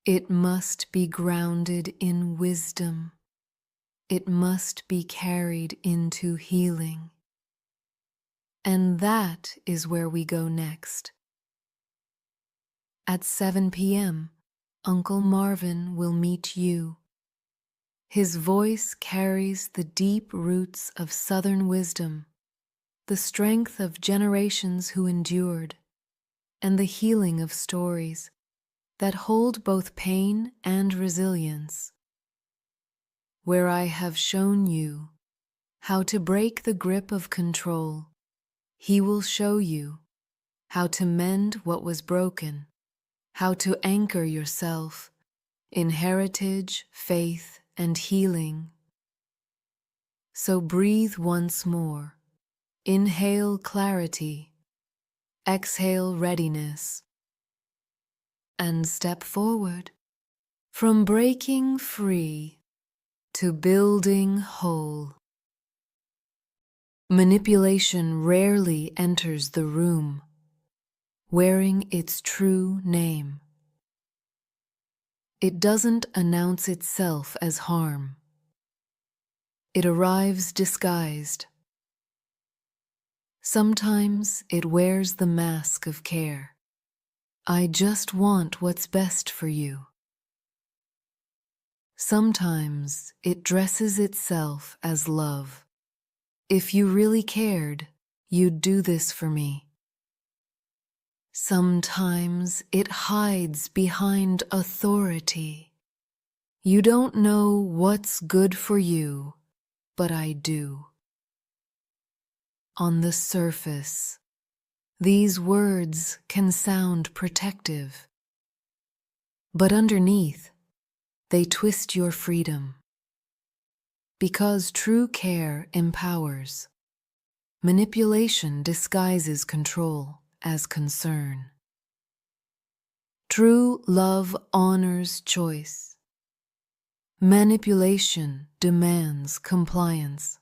It must be grounded in wisdom. It must be carried into healing. And that is where we go next. At 7 p.m., Uncle Marvin will meet you. His voice carries the deep roots of Southern wisdom, the strength of generations who endured, and the healing of stories that hold both pain and resilience. Where I have shown you how to break the grip of control, he will show you how to mend what was broken, how to anchor yourself in heritage, faith, and healing. So breathe once more. Inhale clarity, exhale readiness, and step forward from breaking free to building whole. Manipulation rarely enters the room wearing its true name. It doesn't announce itself as harm. It arrives disguised. Sometimes it wears the mask of care. I just want what's best for you. Sometimes it dresses itself as love. If you really cared, you'd do this for me. Sometimes it hides behind authority. You don't know what's good for you, but I do. On the surface, these words can sound protective, but underneath, they twist your freedom. Because true care empowers, manipulation disguises control as concern. True love honors choice. Manipulation demands compliance.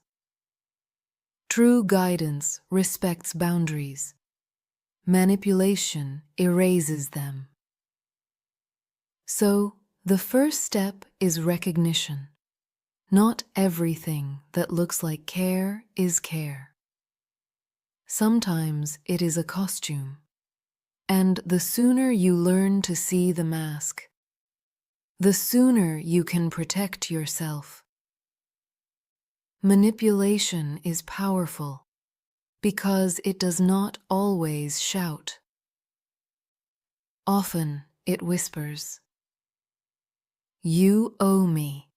True guidance respects boundaries. Manipulation erases them. So, the first step is recognition. Not everything that looks like care is care. Sometimes it is a costume. And the sooner you learn to see the mask, the sooner you can protect yourself. Manipulation is powerful because it does not always shout. Often it whispers, "You owe me.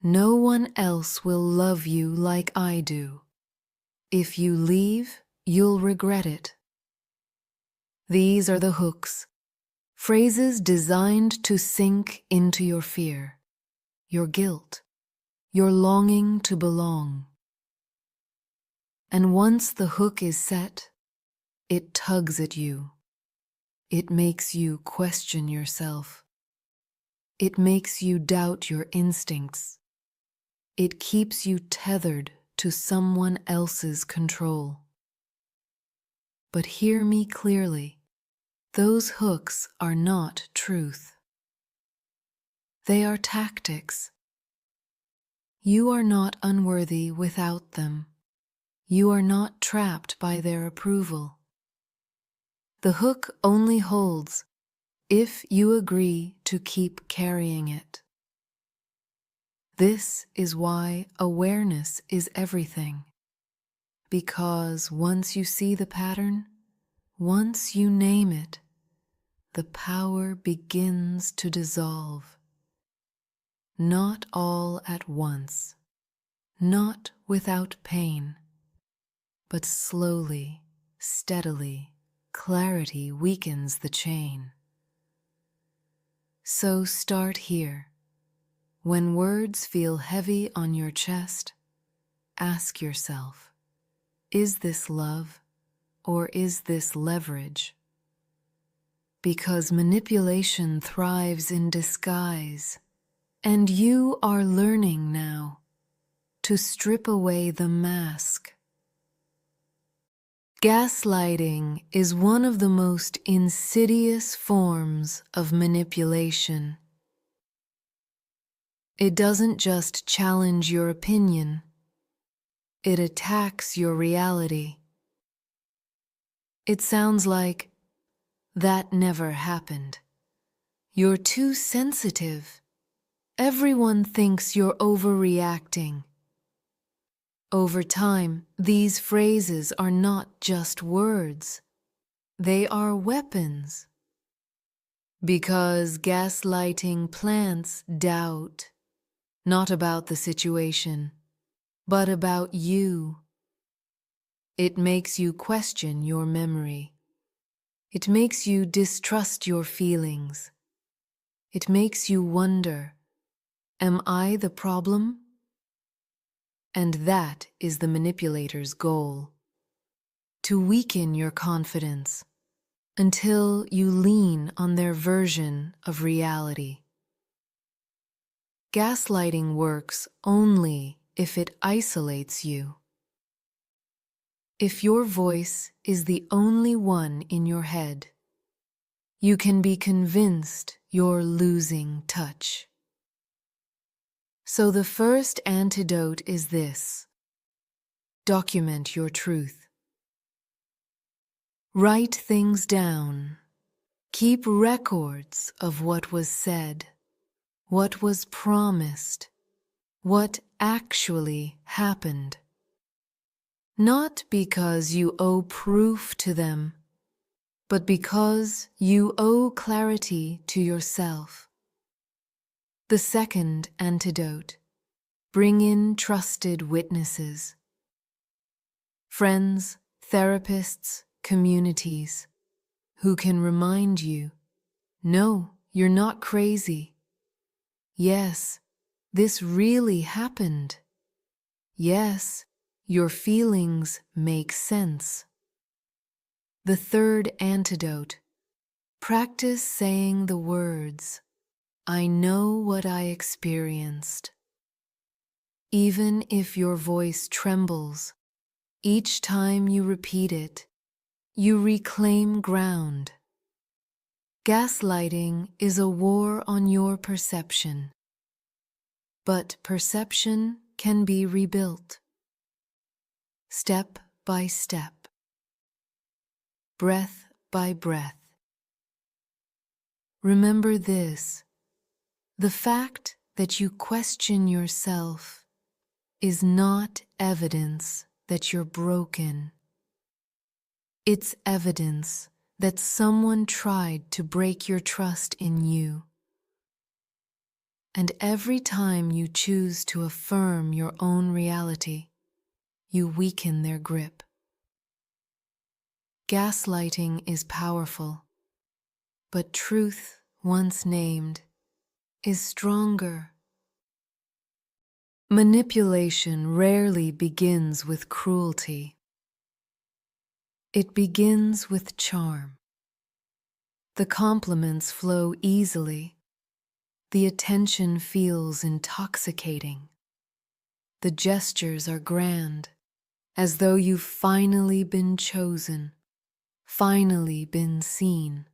No one else will love you like I do. If you leave, you'll regret it." These are the hooks, phrases designed to sink into your fear, your guilt, your longing to belong. And once the hook is set, it tugs at you. It makes you question yourself. It makes you doubt your instincts. It keeps you tethered to someone else's control. But hear me clearly, those hooks are not truth. They are tactics. You are not unworthy without them. You are not trapped by their approval. The hook only holds if you agree to keep carrying it. This is why awareness is everything. Because once you see the pattern, once you name it, the power begins to dissolve. Not all at once, not without pain, but slowly, steadily, clarity weakens the chain. So start here. When words feel heavy on your chest, ask yourself, is this love or is this leverage? Because manipulation thrives in disguise, and you are learning now to strip away the mask. Gaslighting is one of the most insidious forms of manipulation It doesn't just challenge your opinion, it attacks your reality. It sounds like, "That never happened. You're too sensitive. Everyone thinks you're overreacting." Over time, these phrases are not just words. They are weapons. Because gaslighting plants doubt, not about the situation, but about you. It makes you question your memory. It makes you distrust your feelings. It makes you wonder, am I the problem? And that is the manipulator's goal, to weaken your confidence until you lean on their version of reality. Gaslighting works only if it isolates you. If your voice is the only one in your head, you can be convinced you're losing touch. So the first antidote is this: document your truth. Write things down. Keep records of what was said, what was promised, what actually happened. Not because you owe proof to them, but because you owe clarity to yourself. The second antidote: bring in trusted witnesses. Friends, therapists, communities who can remind you, no, you're not crazy. Yes, this really happened. Yes, your feelings make sense. The third antidote: practice saying the words, "I know what I experienced." Even if your voice trembles, each time you repeat it, you reclaim ground. Gaslighting is a war on your perception. But perception can be rebuilt. Step by step. Breath by breath. Remember this: the fact that you question yourself is not evidence that you're broken. It's evidence that someone tried to break your trust in you. And every time you choose to affirm your own reality, you weaken their grip. Gaslighting is powerful, but truth, once named, is stronger. Manipulation rarely begins with cruelty. It begins with charm. The compliments flow easily. The attention feels intoxicating. The gestures are grand, as though you've finally been chosen, finally been seen.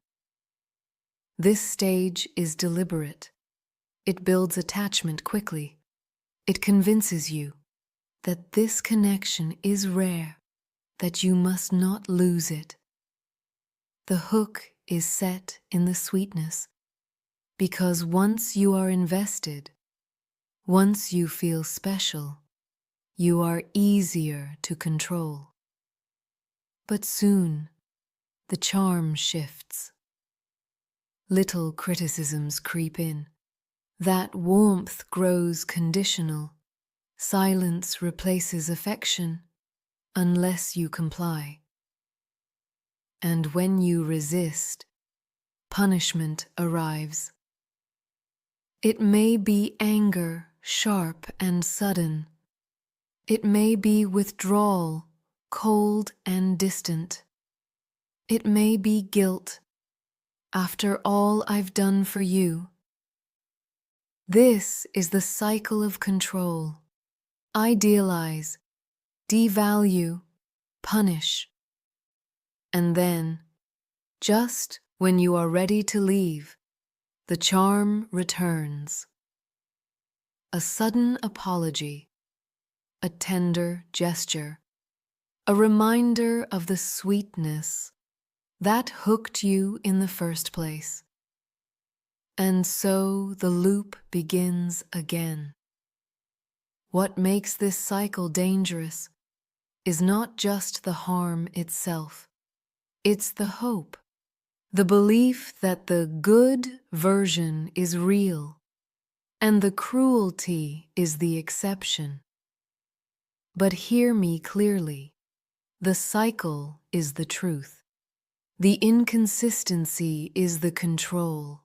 This stage is deliberate. It builds attachment quickly. It convinces you that this connection is rare, that you must not lose it. The hook is set in the sweetness, because once you are invested, once you feel special, you are easier to control. But soon, the charm shifts. Little criticisms creep in. That warmth grows conditional. Silence replaces affection, unless you comply. And when you resist, punishment arrives. It may be anger, sharp and sudden. It may be withdrawal, cold and distant. It may be guilt. After all I've done for you. This is the cycle of control. Idealize, devalue, punish. And then, just when you are ready to leave, the charm returns. a sudden apology, a tender gesture, a reminder of the sweetness that hooked you in the first place. And so the loop begins again. What makes this cycle dangerous is not just the harm itself. It's the hope, the belief that the good version is real and the cruelty is the exception. But hear me clearly. The cycle is the truth. The inconsistency is the control.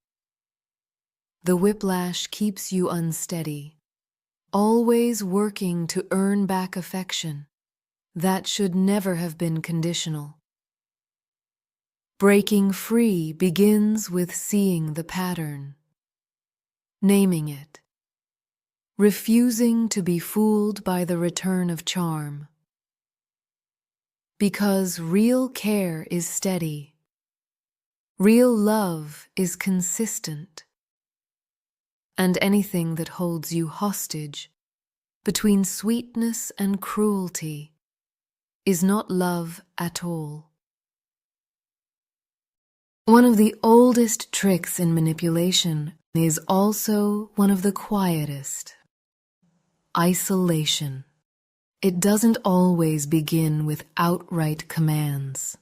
The whiplash keeps you unsteady, always working to earn back affection that should never have been conditional. Breaking free begins with seeing the pattern, naming it, refusing to be fooled by the return of charm. Because real care is steady, real love is consistent, and anything that holds you hostage between sweetness and cruelty is not love at all. One of the oldest tricks in manipulation is also one of the quietest: isolation. It doesn't always begin with outright commands.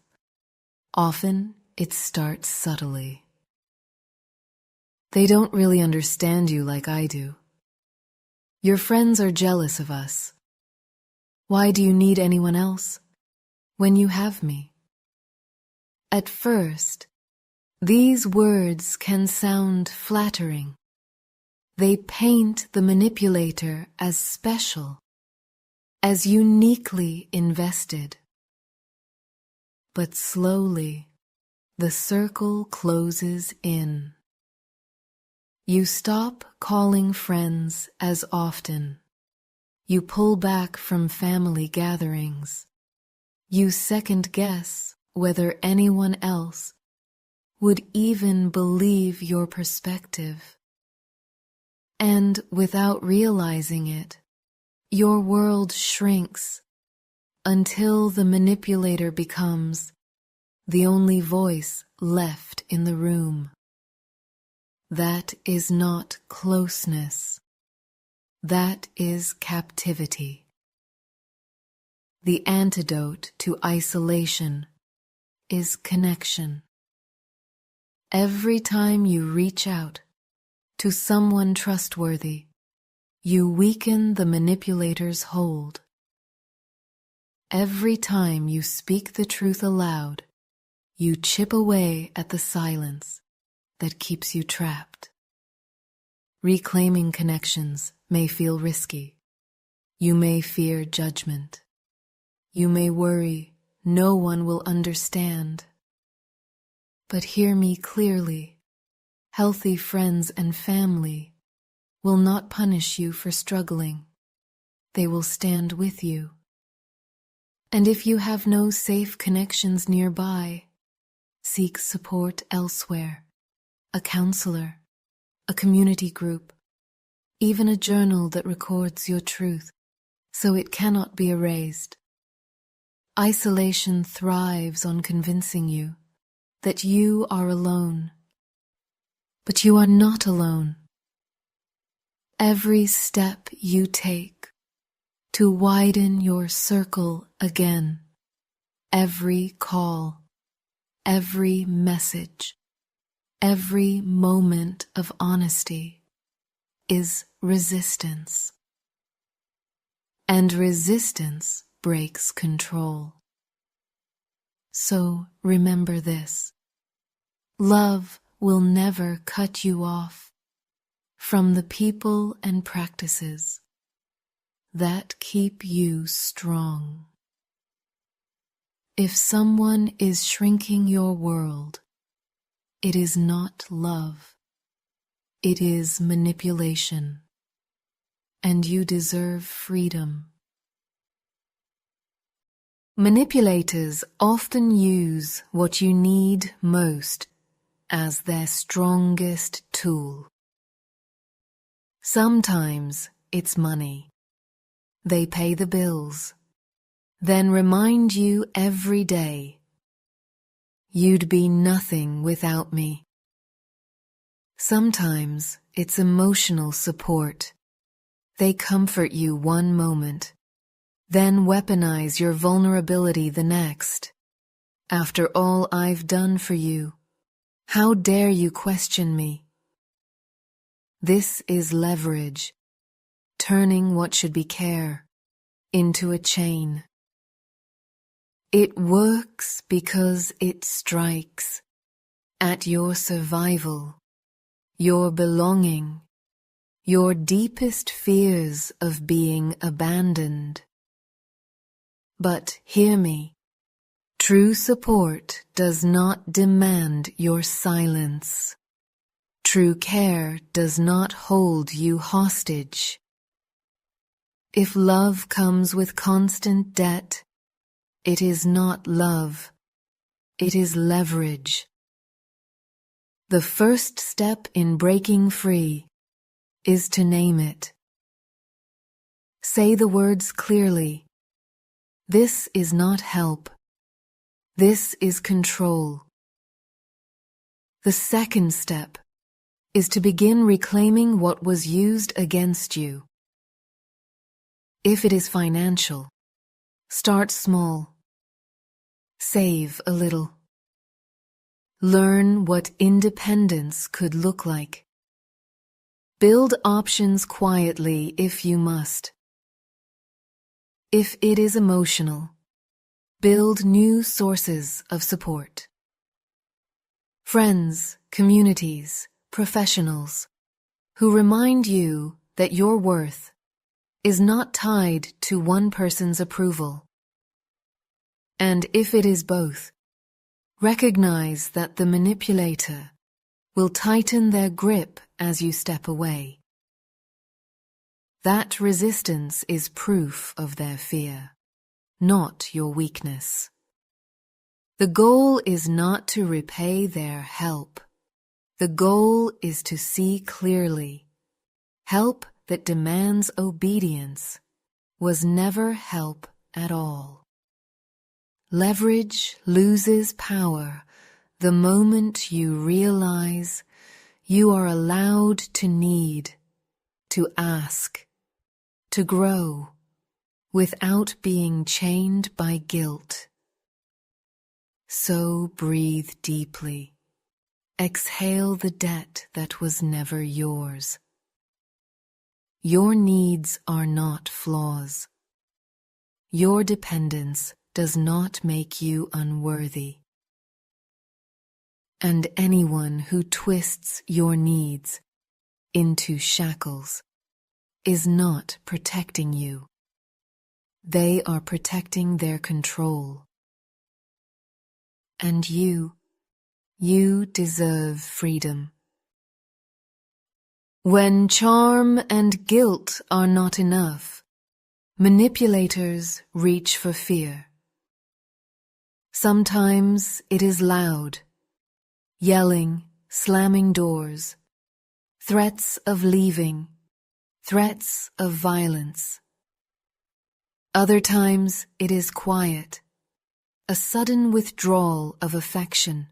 Often, it starts subtly. They don't really understand you like I do. Your friends are jealous of us. Why do you need anyone else when you have me? At first, these words can sound flattering. They paint the manipulator as special, as uniquely invested. But slowly, the circle closes in. You stop calling friends as often. You pull back from family gatherings. You second-guess whether anyone else would even believe your perspective. And without realizing it, your world shrinks until the manipulator becomes the only voice left in the room. That is not closeness. That is captivity. The antidote to isolation is connection. Every time you reach out to someone trustworthy, you weaken the manipulator's hold. Every time you speak the truth aloud, you chip away at the silence that keeps you trapped. Reclaiming connections may feel risky. You may fear judgment. You may worry no one will understand. But hear me clearly. Healthy friends and family will not punish you for struggling. They will stand with you. And if you have no safe connections nearby, seek support elsewhere. A counselor, a community group, even a journal that records your truth so it cannot be erased. Isolation thrives on convincing you that you are alone. But you are not alone. Every step you take to widen your circle again, every call, every message, every moment of honesty is resistance. And resistance breaks control. So remember this: love will never cut you off from the people and practices that keep you strong. If someone is shrinking your world, it is not love. It is manipulation, and you deserve freedom. Manipulators often use what you need most as their strongest tool. Sometimes it's money. They pay the bills, then remind you every day, you'd be nothing without me. Sometimes it's emotional support. They comfort you one moment, then weaponize your vulnerability the next. After all I've done for you, how dare you question me? This is leverage, turning what should be care into a chain. It works because it strikes at your survival, your belonging, your deepest fears of being abandoned. But hear me, true support does not demand your silence. True care does not hold you hostage. If love comes with constant debt, it is not love, it is leverage. The first step in breaking free is to name it. Say the words clearly. This is not help. This is control. The second step is to begin reclaiming what was used against you. If it is financial, start small. Save a little. Learn what independence could look like. Build options quietly if you must. If it is emotional, build new sources of support. Friends, communities, professionals who remind you that your worth is not tied to one person's approval. And if it is both, recognize that the manipulator will tighten their grip as you step away. That resistance is proof of their fear, not your weakness. The goal is not to repay their help. The goal is to see clearly. Help that demands obedience was never help at all. Leverage loses power the moment you realize you are allowed to need, to ask, to grow, without being chained by guilt. So breathe deeply. Exhale the debt that was never yours. Your needs are not flaws. Your dependence does not make you unworthy. And anyone who twists your needs into shackles is not protecting you. They are protecting their control. And you deserve freedom. When charm and guilt are not enough, manipulators reach for fear. Sometimes it is loud, yelling, slamming doors, threats of leaving, threats of violence. Other times it is quiet, a sudden withdrawal of affection,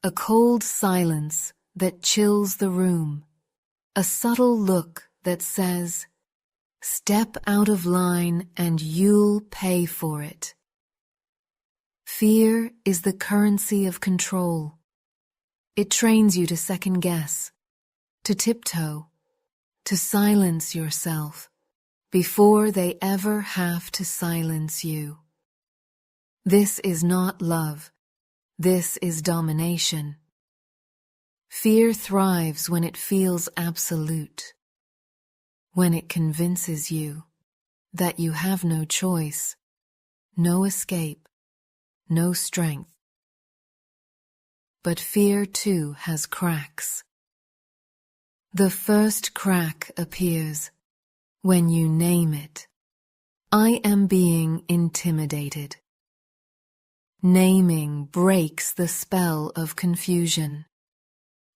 a cold silence that chills the room, a subtle look that says, "Step out of line and you'll pay for it." Fear is the currency of control. It trains you to second guess, to tiptoe, to silence yourself before they ever have to silence you. This is not love. This is domination. Fear thrives when it feels absolute, when it convinces you that you have no choice, no escape, no strength. But fear too has cracks. The first crack appears when you name it. I am being intimidated. Naming breaks the spell of confusion.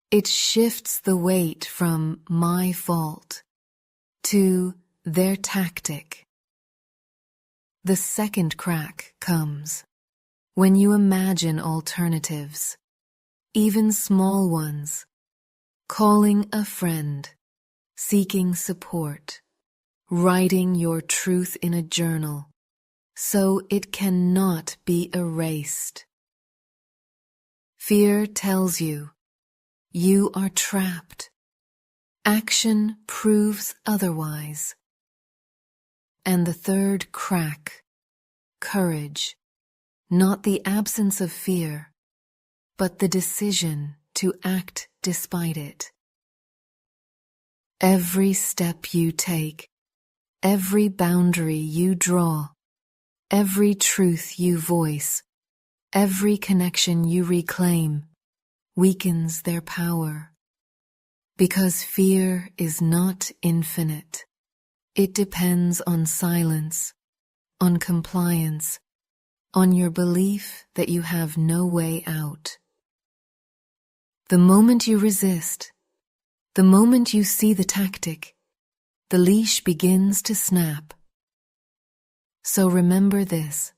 It shifts the weight from my fault to their tactic. The second crack comes when you imagine alternatives, even small ones, calling a friend, seeking support, writing your truth in a journal so it cannot be erased. Fear tells you you are trapped. Action proves otherwise. And the third crack, courage, not the absence of fear, but the decision to act despite it. Every step you take, every boundary you draw, every truth you voice, every connection you reclaim, weakens their power. Because fear is not infinite. It depends on silence, on compliance, on your belief that you have no way out. The moment you resist, the moment you see the tactic, the leash begins to snap. So remember this: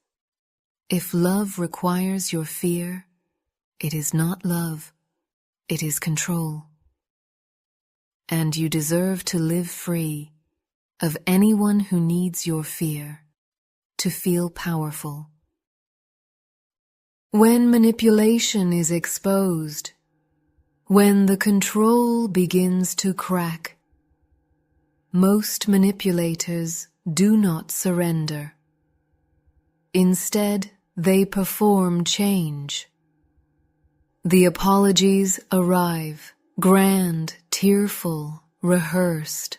if love requires your fear, it is not love, it is control. And you deserve to live free of anyone who needs your fear to feel powerful. When manipulation is exposed, when the control begins to crack, most manipulators do not surrender. Instead, they perform change. The apologies arrive, grand, tearful, rehearsed.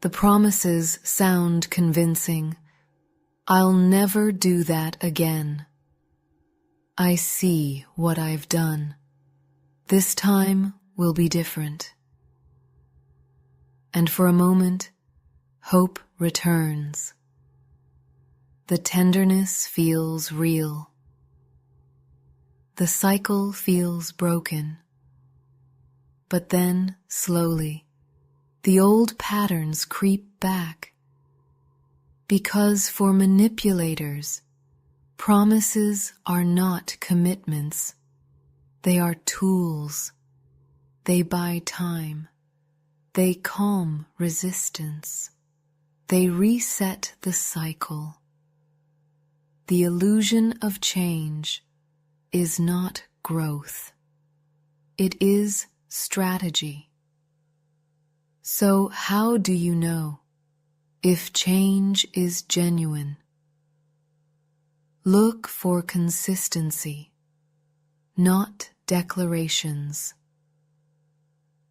The promises sound convincing. I'll never do that again. I see what I've done. This time will be different. And for a moment, hope returns. The tenderness feels real. The cycle feels broken. But then, slowly, the old patterns creep back. Because for manipulators, promises are not commitments. They are tools. They buy time. They calm resistance. They reset the cycle. The illusion of change is not growth. It is strategy. So how do you know if change is genuine? Look for consistency, not declarations.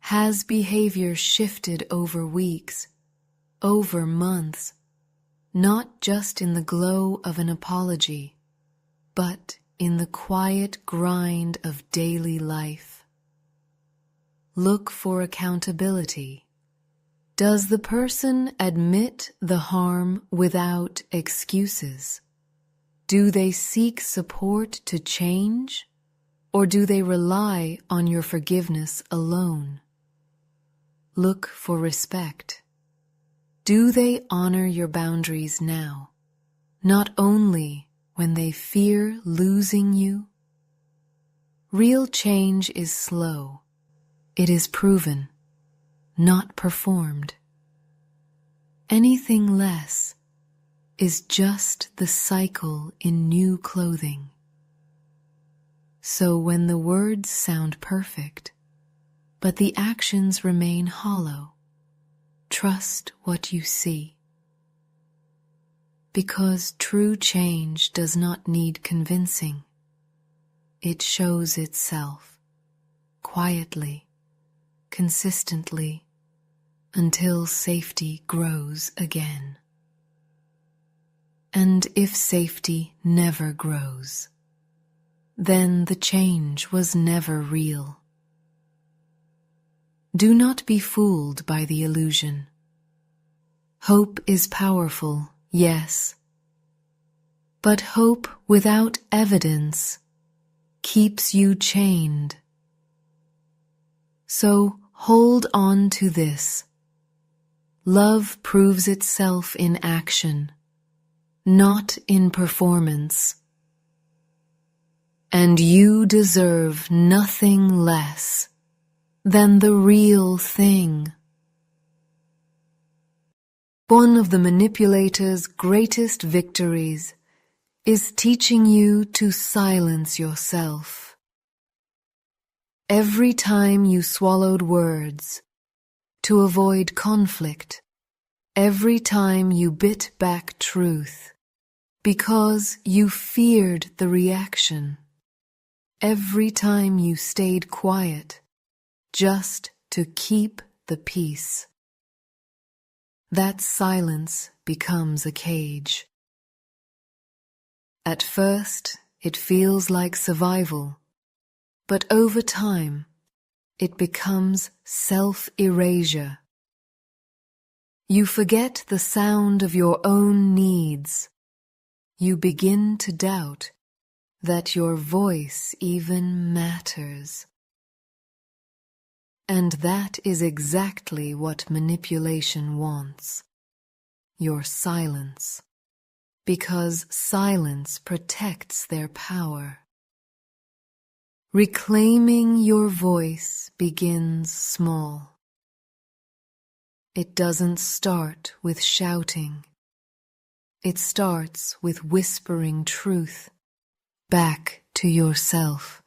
Has behavior shifted over weeks, over months, not just in the glow of an apology, but in the quiet grind of daily life? Look for accountability. Does the person admit the harm without excuses? Do they seek support to change, or do they rely on your forgiveness alone? Look for respect. Do they honor your boundaries now, not only when they fear losing you? Real change is slow. It is proven, not performed. Anything less is just the cycle in new clothing. So when the words sound perfect, but the actions remain hollow, trust what you see. Because true change does not need convincing. It shows itself, quietly, consistently, until safety grows again. And if safety never grows, then the change was never real. Do not be fooled by the illusion. Hope is powerful, yes, but hope without evidence keeps you chained. So hold on to this. Love proves itself in action, not in performance. And you deserve nothing less than the real thing. One of the manipulator's greatest victories is teaching you to silence yourself. Every time you swallowed words to avoid conflict, every time you bit back truth because you feared the reaction, every time you stayed quiet just to keep the peace, that silence becomes a cage. At first, it feels like survival, but over time, it becomes self-erasure. You forget the sound of your own needs. You begin to doubt that your voice even matters. And that is exactly what manipulation wants, your silence, because silence protects their power. Reclaiming your voice begins small. It doesn't start with shouting. It starts with whispering truth back to yourself.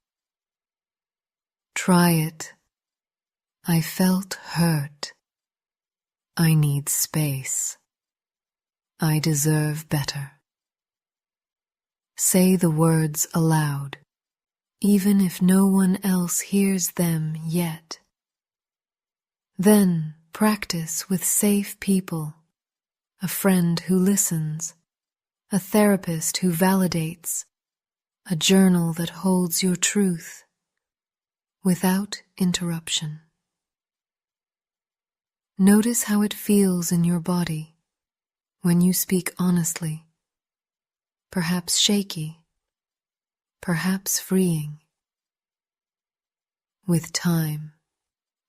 Try it. I felt hurt. I need space. I deserve better. Say the words aloud, even if no one else hears them yet. Then practice with safe people, a friend who listens, a therapist who validates, a journal that holds your truth without interruption. Notice how it feels in your body when you speak honestly, perhaps shaky, perhaps freeing. With time,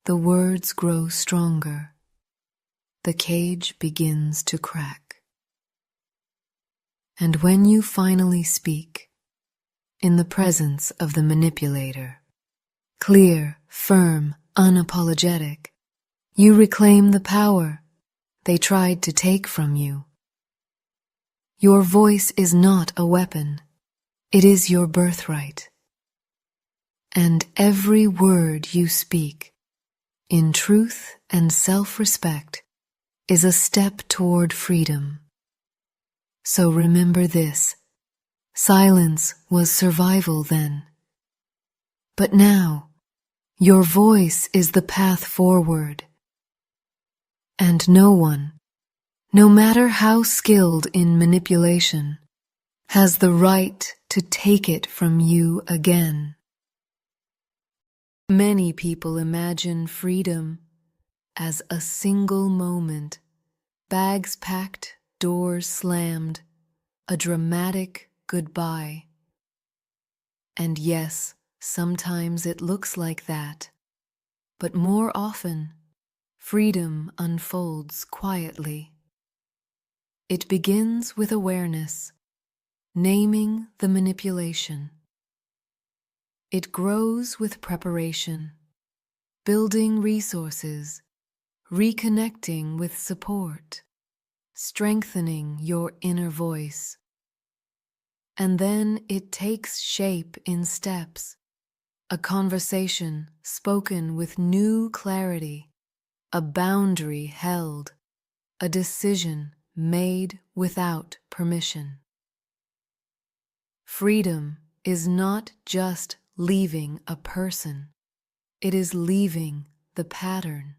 the words grow stronger. The cage begins to crack. And when you finally speak, in the presence of the manipulator, clear, firm, unapologetic, you reclaim the power they tried to take from you. Your voice is not a weapon. It is your birthright. And every word you speak, in truth and self-respect, is a step toward freedom. So remember this: silence was survival then. But now, your voice is the path forward. And no one, no matter how skilled in manipulation, has the right to take it from you again. Many people imagine freedom as a single moment, bags packed, doors slammed, a dramatic goodbye. And yes, sometimes it looks like that, but more often, freedom unfolds quietly. It begins with awareness, naming the manipulation. It grows with preparation, building resources, reconnecting with support, strengthening your inner voice. And then it takes shape in steps, a conversation spoken with new clarity, a boundary held, a decision made without permission. Freedom is not just leaving a person, it is leaving the pattern.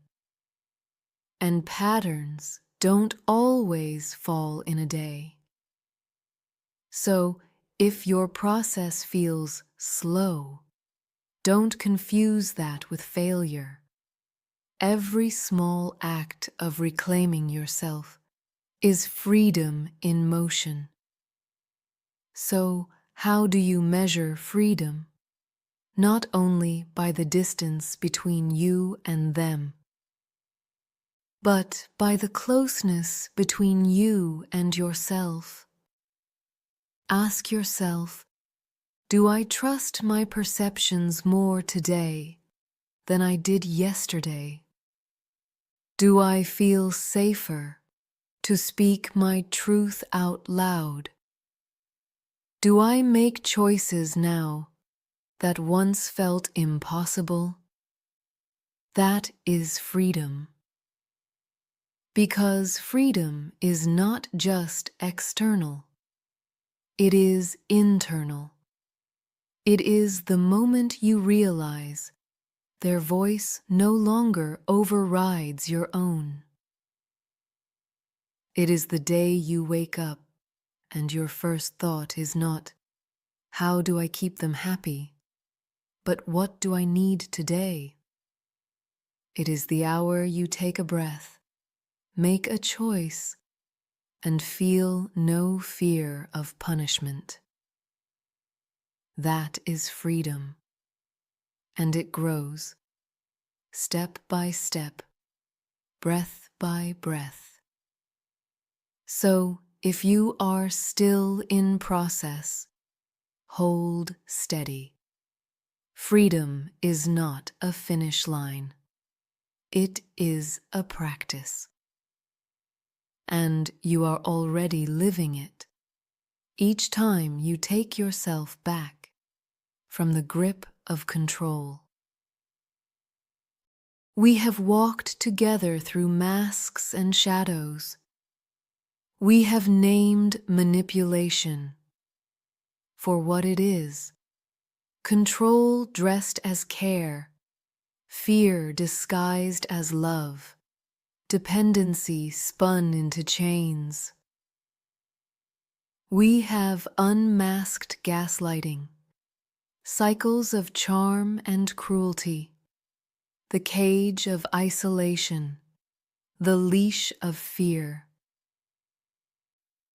And patterns don't always fall in a day. So, if your process feels slow, don't confuse that with failure. Every small act of reclaiming yourself is freedom in motion. So, how do you measure freedom? Not only by the distance between you and them, but by the closeness between you and yourself. Ask yourself, do I trust my perceptions more today than I did yesterday? Do I feel safer to speak my truth out loud? Do I make choices now that once felt impossible? That is freedom. Because freedom is not just external, it is internal. It is the moment you realize their voice no longer overrides your own. It is the day you wake up and your first thought is not, how do I keep them happy? But what do I need today? It is the hour you take a breath, make a choice, and feel no fear of punishment. That is freedom, and it grows, step by step, breath by breath. So, if you are still in process, hold steady. Freedom is not a finish line. It is a practice. And you are already living it each time you take yourself back from the grip of control. We have walked together through masks and shadows. We have named manipulation for what it is: control dressed as care, fear disguised as love, dependency spun into chains. We have unmasked gaslighting, cycles of charm and cruelty, the cage of isolation, the leash of fear.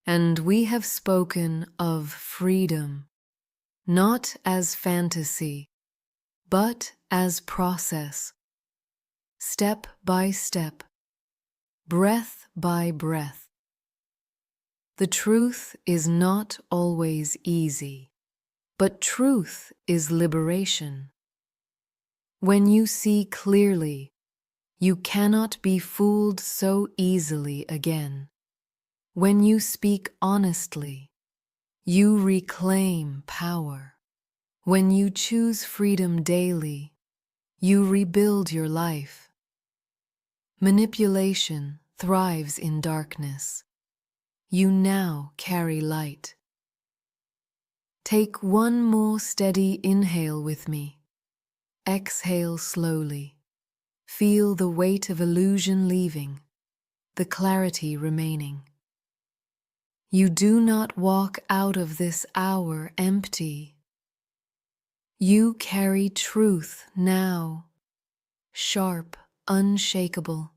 And we have spoken of freedom, not as fantasy, but as process, step by step, breath by breath. The truth is not always easy, but truth is liberation. When you see clearly, you cannot be fooled so easily again. When you speak honestly, you reclaim power. When you choose freedom daily, you rebuild your life. Manipulation thrives in darkness. You now carry light. Take one more steady inhale with me. Exhale slowly. Feel the weight of illusion leaving, the clarity remaining. You do not walk out of this hour empty. You carry truth now, sharp, unshakable.